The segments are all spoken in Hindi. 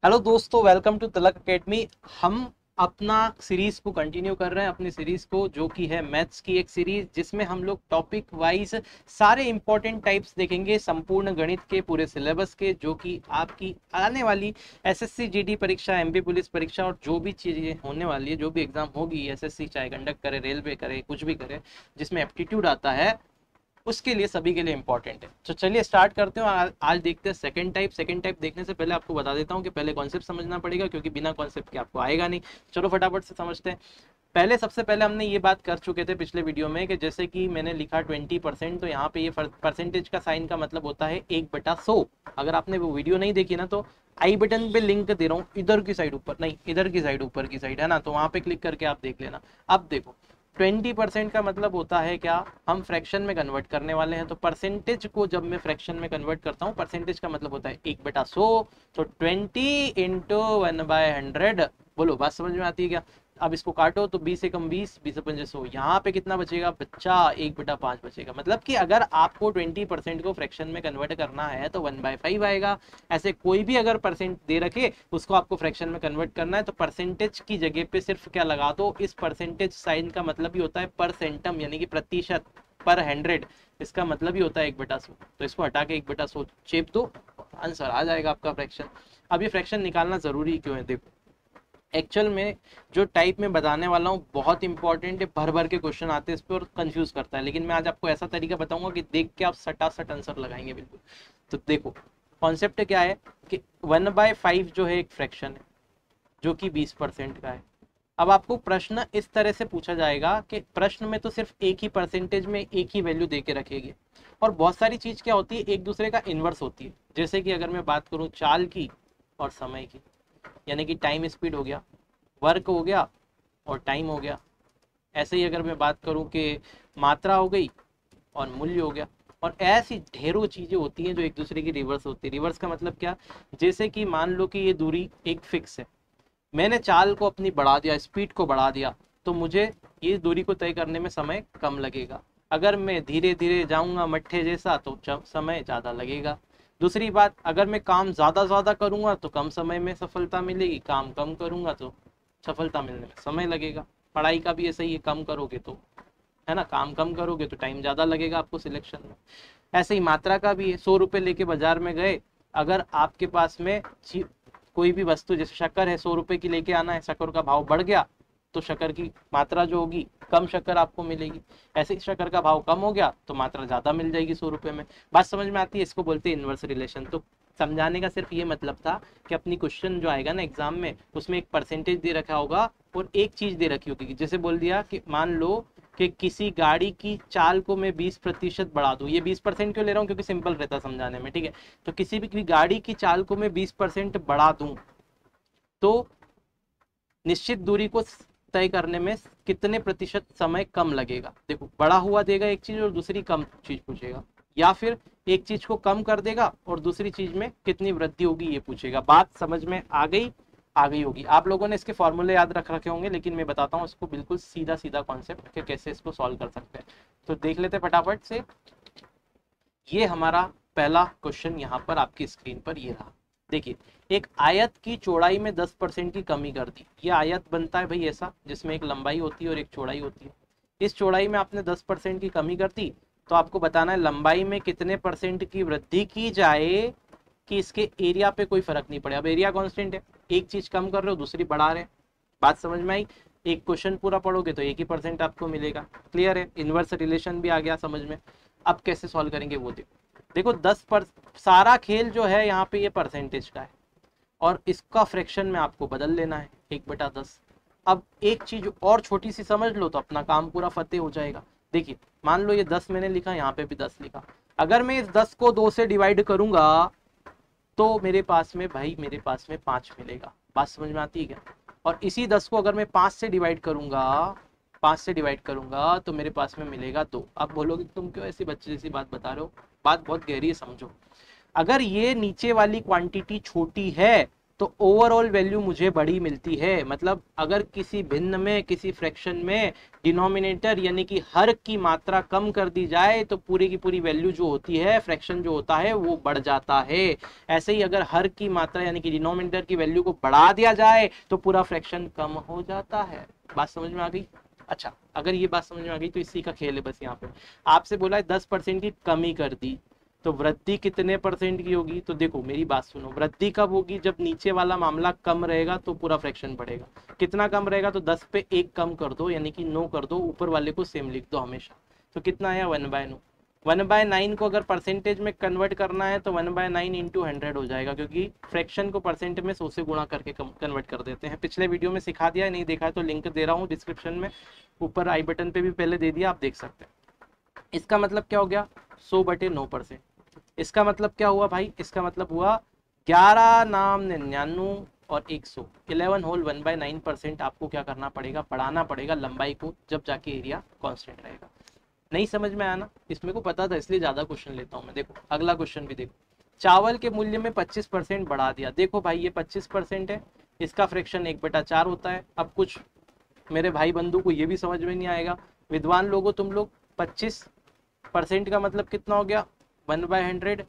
हेलो दोस्तों, वेलकम टू तलक एकेडमी। हम अपना सीरीज को कंटिन्यू कर रहे हैं, अपनी सीरीज को जो कि है मैथ्स की एक सीरीज, जिसमें हम लोग टॉपिक वाइज सारे इंपॉर्टेंट टाइप्स देखेंगे संपूर्ण गणित के पूरे सिलेबस के, जो कि आपकी आने वाली एसएससी जीडी परीक्षा, एमपी पुलिस परीक्षा और जो भी चीज़ें होने वाली है, जो भी एग्जाम होगी एसएससी चाहे कंडक्ट करे, रेलवे करे, कुछ भी करे, जिसमें एप्टीट्यूड आता है, उसके लिए सभी के लिए इंपॉर्टेंट है। तो चलिए स्टार्ट करते हैं। आज देखते हैं सेकंड टाइप। सेकंड टाइप देखने से पहले आपको बता देता हूँ कि पहले कॉन्सेप्ट समझना पड़ेगा, क्योंकि बिना कॉन्सेप्ट के आपको आएगा नहीं। चलो फटाफट से समझते हैं। पहले सबसे पहले हमने ये बात कर चुके थे पिछले वीडियो में कि जैसे कि मैंने लिखा 20%, तो यहाँ पे ये परसेंटेज का साइन का मतलब होता है 1/100। अगर आपने वो वीडियो नहीं देखी ना, तो आई बटन पे लिंक दे रहा हूँ, इधर की साइड ऊपर नहीं, इधर की साइड ऊपर की साइड है ना, तो वहां पे क्लिक करके आप देख लेना। अब देखो 20% का मतलब होता है क्या, हम फ्रैक्शन में कन्वर्ट करने वाले हैं। तो परसेंटेज को जब मैं फ्रैक्शन में कन्वर्ट करता हूँ, परसेंटेज का मतलब होता है 1/100। तो 20 इंटू 1/100। बोलो बात समझ में आती है क्या? अब इसको काटो तो 20 से कम 20, 20 से 5 100, यहाँ पे कितना बचेगा बच्चा? 1/5 बचेगा। मतलब कि अगर आपको 20% को फ्रैक्शन में कन्वर्ट करना है तो 1/5 आएगा। ऐसे कोई भी अगर परसेंट दे रखे, उसको आपको फ्रैक्शन में कन्वर्ट करना है, तो परसेंटेज की जगह पे सिर्फ क्या लगा दो, इस परसेंटेज साइन का मतलब ही होता है परसेंटम, यानी कि प्रतिशत, पर 100। इसका मतलब ही होता है 1/100। तो इसको हटा के 1/100 चेप दो, आंसर आ जाएगा आपका फ्रैक्शन। अब ये फ्रैक्शन निकालना जरूरी क्यों है? देखो, एक्चुअल में जो टाइप में बताने वाला हूँ बहुत इंपॉर्टेंट है, भर भर के क्वेश्चन आते हैं इस पर और कंफ्यूज करता है, लेकिन मैं आज आपको ऐसा तरीका बताऊंगा कि देख के आप सटासट आंसर लगाएंगे बिल्कुल। तो देखो, कॉन्सेप्ट क्या है कि 1/5 जो है एक फ्रैक्शन है, जो कि 20% का है। अब आपको प्रश्न इस तरह से पूछा जाएगा कि प्रश्न में तो सिर्फ एक ही परसेंटेज में एक ही वैल्यू दे के रखेगी, और बहुत सारी चीज क्या होती है, एक दूसरे का इन्वर्स होती है। जैसे कि अगर मैं बात करूं चाल की और समय की, यानी कि टाइम स्पीड हो गया, वर्क हो गया और टाइम हो गया। ऐसे ही अगर मैं बात करूं कि मात्रा हो गई और मूल्य हो गया। और ऐसी ढेरों चीजें होती हैं जो एक दूसरे की रिवर्स होती है। रिवर्स का मतलब क्या? जैसे कि मान लो कि ये दूरी एक फिक्स है, मैंने चाल को अपनी बढ़ा दिया, स्पीड को बढ़ा दिया, तो मुझे ये दूरी को तय करने में समय कम लगेगा। अगर मैं धीरे धीरे जाऊंगा मट्ठे जैसा, तो समय ज़्यादा लगेगा। दूसरी बात, अगर मैं काम ज़्यादा ज़्यादा करूंगा तो कम समय में सफलता मिलेगी, काम कम करूंगा तो सफलता मिलने में समय लगेगा। पढ़ाई का भी ऐसा ही है, कम करोगे तो, है ना, काम कम करोगे तो टाइम ज़्यादा लगेगा आपको सिलेक्शन में। ऐसे ही मात्रा का भी है। 100 रुपये लेके बाजार में गए, अगर आपके पास में कोई भी वस्तु, जैसे शक्कर है, 100 रुपये की लेके आना है, शक्कर का भाव बढ़ गया तो शक्कर की मात्रा जो होगी, कम शक्कर आपको मिलेगी। ऐसे ही शक्कर का भाव कम हो गया तो मात्रा ज्यादा मिल जाएगी 100 रुपये में। बात समझ में आती है? इसको बोलते हैं इनवर्स रिलेशन। तो समझाने का सिर्फ ये मतलब था कि अपनी क्वेश्चन जो आएगा ना एग्जाम में, उसमें एक परसेंटेज दे रखा होगा और एक चीज दे रखी होगी। जैसे बोल दिया कि मान लो कि किसी गाड़ी की चाल को मैं 20% बढ़ा दूं। ये 20% क्यों ले रहा हूँ? क्योंकि सिंपल रहता समझाने में, ठीक है। तो किसी भी गाड़ी की चाल को मैं 20% बढ़ा दूं, तो निश्चित दूरी को तय करने में कितने प्रतिशत समय कम लगेगा। देखो, बड़ा हुआ देगा एक चीज और दूसरी कम चीज पूछेगा, या फिर एक चीज को कम कर देगा और दूसरी चीज में कितनी वृद्धि होगी ये पूछेगा। बात समझ में आ गई? आ गई होगी। आप लोगों ने इसके फॉर्मूले याद रख रखे होंगे, लेकिन मैं बताता हूँ इसको बिल्कुल सीधा सीधा कॉन्सेप्ट कि कैसे इसको सॉल्व कर सकते हैं। तो देख लेते फटाफट से। ये हमारा पहला क्वेश्चन यहाँ पर आपकी स्क्रीन पर ये रहा। देखिए, एक आयत की चौड़ाई में 10% की कमी कर दी। ये आयत बनता है भाई ऐसा, जिसमें एक लंबाई होती है और एक चौड़ाई होती है। इस चौड़ाई में आपने 10% की कमी कर दी, तो आपको बताना है लंबाई में कितने परसेंट की वृद्धि की जाए कि इसके एरिया पे कोई फर्क नहीं पड़े। अब एरिया कांस्टेंट है, एक चीज कम कर रहे हो दूसरी बढ़ा रहे हैं। बात समझ में आई? एक क्वेश्चन पूरा पढ़ोगे तो 1 ही % आपको मिलेगा। क्लियर है? इनवर्स रिलेशन भी आ गया समझ में। अब कैसे सॉल्व करेंगे वो देखो। देखो 10 सारा खेल जो है यहाँ पे ये परसेंटेज का है, और इसका फ्रैक्शन में आपको बदल लेना है 1/10। अब एक चीज और छोटी सी समझ लो तो अपना काम पूरा फतेह हो जाएगा। देखिए, मान लो ये 10 मैंने लिखा, यहाँ पे भी 10 लिखा। अगर मैं इस 10 को 2 से डिवाइड करूंगा, तो मेरे पास में भाई, मेरे पास में 5 मिलेगा। बात समझ में आती है क्या? और इसी 10 को अगर मैं 5 से डिवाइड करूंगा, 5 से डिवाइड करूंगा, तो मेरे पास में मिलेगा 2। अब बोलोगे तुम क्यों ऐसी बच्चे जैसी बात बता रहे हो? बात बहुत गहरी है, समझो। अगर ये नीचे वाली क्वांटिटी छोटी है, तो ओवरऑल वैल्यू मुझे बड़ी मिलती है। मतलब अगर किसी भिन्न में, किसी फ्रैक्शन में डिनोमिनेटर यानी कि हर की मात्रा कम कर दी जाए तो पूरी की पूरी वैल्यू जो होती है, फ्रैक्शन जो होता है वो बढ़ जाता है। ऐसे ही अगर हर की मात्रा यानी कि डिनोमिनेटर की वैल्यू को बढ़ा दिया जाए तो पूरा फ्रैक्शन कम हो जाता है। बात समझ में आ गई? अच्छा, अगर ये बात समझ में आ गई तो इसी का खेल है बस। यहाँ पे आपसे बोला है 10% की कमी कर दी, तो वृद्धि कितने परसेंट की होगी? तो देखो मेरी बात सुनो, वृद्धि कब होगी? जब नीचे वाला मामला कम रहेगा तो पूरा फ्रैक्शन बढ़ेगा। कितना कम रहेगा? तो 10 पे 1 कम कर दो यानी कि 9 कर दो, ऊपर वाले को सेम लिख दो हमेशा। तो कितना आया? 1/9। 1/9 को अगर परसेंटेज में कन्वर्ट करना है तो 1/9 इंटू 100 हो जाएगा, क्योंकि फ्रैक्शन को परसेंट में 100 से गुणा करके कन्वर्ट कर देते हैं। पिछले वीडियो में सिखा दिया है, नहीं देखा है तो लिंक दे रहा हूँ डिस्क्रिप्शन में, ऊपर आई बटन पे भी पहले दे दिया, आप देख सकते हैं। इसका मतलब क्या हो गया? 100/9%। इसका मतलब क्या हुआ भाई? इसका मतलब हुआ 11 नाम 99 और 100, 11 होल 1/9% आपको क्या करना पड़ेगा? बढ़ाना पड़ेगा लंबाई को, जब जाके एरिया कांस्टेंट रहेगा। नहीं समझ में आया ना? इसमें को पता था इसलिए ज्यादा क्वेश्चन लेता हूं मैं। देखो अगला क्वेश्चन भी देखो, चावल के मूल्य में 25% बढ़ा दिया। देखो भाई ये 25% है, इसका फ्रैक्शन 1/4 होता है। अब कुछ मेरे भाई बंधु को ये भी समझ में नहीं आएगा, विद्वान लोगों तुम लोग, 25% का मतलब कितना हो गया? 1/100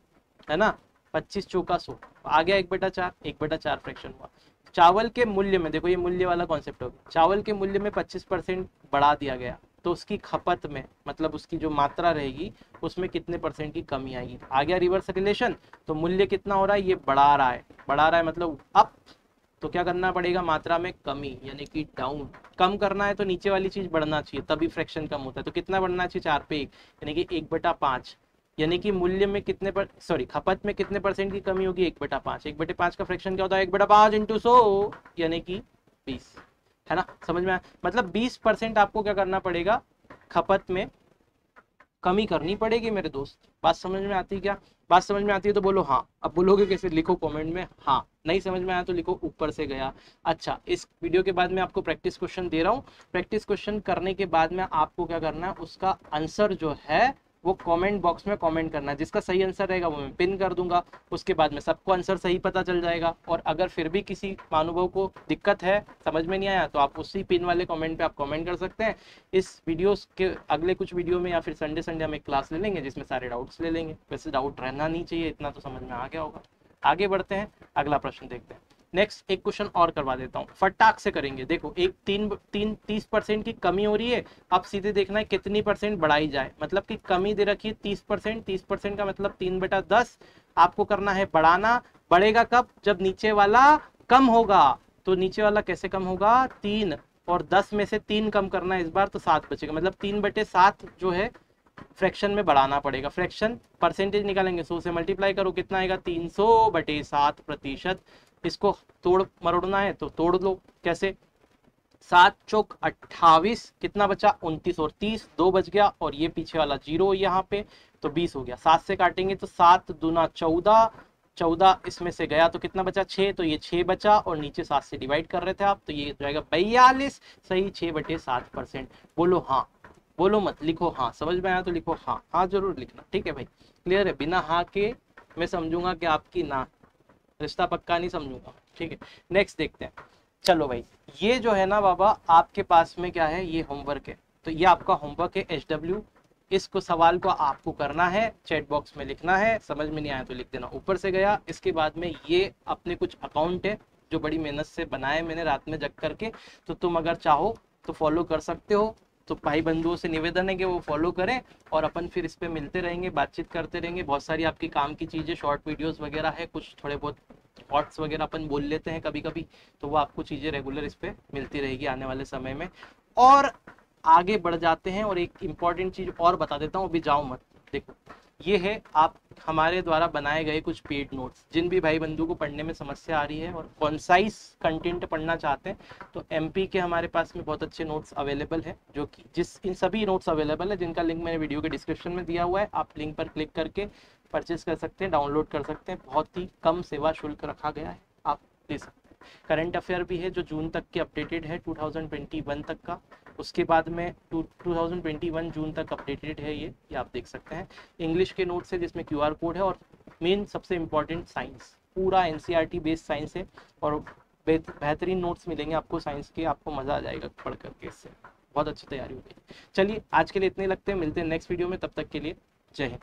है ना, 25 चौका 100 आ गया 1/4, 1/4 फ्रैक्शन हुआ। चावल के मूल्य में, देखो ये मूल्य वाला कॉन्सेप्ट हो गया, चावल के मूल्य में 25% बढ़ा दिया गया तो उसकी खपत में, मतलब उसकी जो मात्रा रहेगी उसमें कितने परसेंट की कमी आएगी? आ गया रिवर्स रिलेशन। तो मूल्य कितना हो रहा है? ये बढ़ा रहा है, बढ़ा रहा है मतलब अप, तो क्या करना पड़ेगा? मात्रा में कमी यानी कि डाउन। कम करना है तो नीचे वाली चीज बढ़ना चाहिए, तभी फ्रैक्शन कम होता है। तो कितना बढ़ना चाहिए? 4 पे 1 यानी कि 1/5, यानी कि मूल्य में कितने पर, सॉरी खपत में कितने परसेंट की कमी होगी? 1/5। 1/5 का फ्रैक्शन क्या होता है? 1/5 इंटू 100 यानी कि 20, है ना? समझ में आया? मतलब 20% आपको क्या करना पड़ेगा? खपत में कमी करनी पड़ेगी मेरे दोस्त। बात समझ में आती है क्या? बात समझ में आती है तो बोलो हाँ। अब बोलोगे कैसे? लिखो कमेंट में हाँ। नहीं समझ में आया तो लिखो ऊपर से गया। अच्छा, इस वीडियो के बाद मैं आपको प्रैक्टिस क्वेश्चन दे रहा हूँ। प्रैक्टिस क्वेश्चन करने के बाद में आपको क्या करना है? उसका आंसर जो है वो कमेंट बॉक्स में कमेंट करना है। जिसका सही आंसर रहेगा वो मैं पिन कर दूंगा, उसके बाद में सबको आंसर सही पता चल जाएगा। और अगर फिर भी किसी महानुभाव को दिक्कत है, समझ में नहीं आया, तो आप उसी पिन वाले कमेंट पे आप कमेंट कर सकते हैं। इस वीडियो के अगले कुछ वीडियो में या फिर संडे संडे हम एक क्लास ले लेंगे जिसमें सारे डाउट्स ले लेंगे। वैसे डाउट रहना नहीं चाहिए, इतना तो समझ में आ गया होगा। आगे बढ़ते हैं, अगला प्रश्न देखते हैं। नेक्स्ट एक क्वेश्चन और करवा देता हूँ, फटाक से करेंगे। देखो एक 30% की कमी हो रही है, अब सीधे देखना है कितनी परसेंट बढ़ाई जाए। मतलब कि कमी दे रखी है 30%, 30% का मतलब 3/10 आपको करना है बढ़ाना। बढ़ेगा कब? जब नीचे वाला कम होगा। तो नीचे वाला कैसे कम होगा? 3, और 10 में से 3 कम करना है इस बार, तो 7 बचेगा। मतलब 3/7 जो है फ्रैक्शन में बढ़ाना पड़ेगा। फ्रैक्शन परसेंटेज निकालेंगे, 100 से मल्टीप्लाई करो, कितना आएगा? 300/7%। इसको तोड़ मरोड़ना है तो तोड़ लो। कैसे? 7 चौक 28, कितना बचा? 29 और 30, 2 बच गया, और ये पीछे वाला 0 यहाँ पे, तो 20 हो गया। 7 से काटेंगे तो 7 दूना 14, 14 इसमें से गया तो कितना बचा? 6, तो ये 6 बचा, और नीचे 7 से डिवाइड कर रहे थे आप, तो ये हो जाएगा 42। सही 6/7%। बोलो हाँ, बोलो मत, लिखो हाँ। समझ में आया तो लिखो हाँ। हाँ जरूर लिखना, ठीक है भाई? क्लियर है? बिना हाँ के मैं समझूंगा कि आपकी ना, रिश्ता पक्का नहीं समझूंगा, ठीक है? नेक्स्ट देखते हैं। चलो भाई, ये जो है ना बाबा, आपके पास में क्या है? ये होमवर्क है। तो ये आपका होमवर्क है HW। इसको सवाल को आपको करना है, चैट बॉक्स में लिखना है। समझ में नहीं आया तो लिख देना ऊपर से गया। इसके बाद में ये अपने कुछ अकाउंट है जो बड़ी मेहनत से बनाए मैंने रात में जग करके, तो तुम अगर चाहो तो फॉलो कर सकते हो। तो भाई बंधुओं से निवेदन है कि वो फॉलो करें, और अपन फिर इस पे मिलते रहेंगे, बातचीत करते रहेंगे। बहुत सारी आपकी काम की चीज़ें, शॉर्ट वीडियोस वगैरह है, कुछ थोड़े बहुत थॉट्स वगैरह अपन बोल लेते हैं कभी कभी, तो वो आपको चीज़ें रेगुलर इस पे मिलती रहेगी आने वाले समय में। और आगे बढ़ जाते हैं, और एक इम्पॉर्टेंट चीज़ और बता देता हूँ, अभी जाओ मत। देखो ये है आप हमारे द्वारा बनाए गए कुछ पेड नोट्स। जिन भी भाई बंधु को पढ़ने में समस्या आ रही है और कॉन्साइज कंटेंट पढ़ना चाहते हैं, तो MP के हमारे पास में बहुत अच्छे नोट्स अवेलेबल है, जो कि इन सभी नोट्स अवेलेबल है, जिनका लिंक मैंने वीडियो के डिस्क्रिप्शन में दिया हुआ है। आप लिंक पर क्लिक करके परचेज कर सकते हैं, डाउनलोड कर सकते हैं। बहुत ही कम सेवा शुल्क रखा गया है, आप ले सकते हैं। करंट अफेयर भी है जो जून तक के अपडेटेड है, 2021 तक का। उसके बाद में 2021 जून तक अपडेटेड है, ये आप देख सकते हैं। इंग्लिश के नोट्स है जिसमें QR कोड है, और मेन सबसे इम्पॉर्टेंट साइंस, पूरा एनसीईआरटी बेस्ड साइंस है और बेहतरीन नोट्स मिलेंगे आपको साइंस के, आपको मज़ा आ जाएगा पढ़ करके, इससे बहुत अच्छी तैयारी होगी। चलिए आज के लिए इतने लगते हैं, मिलते हैं नेक्स्ट वीडियो में, तब तक के लिए जय हिंद।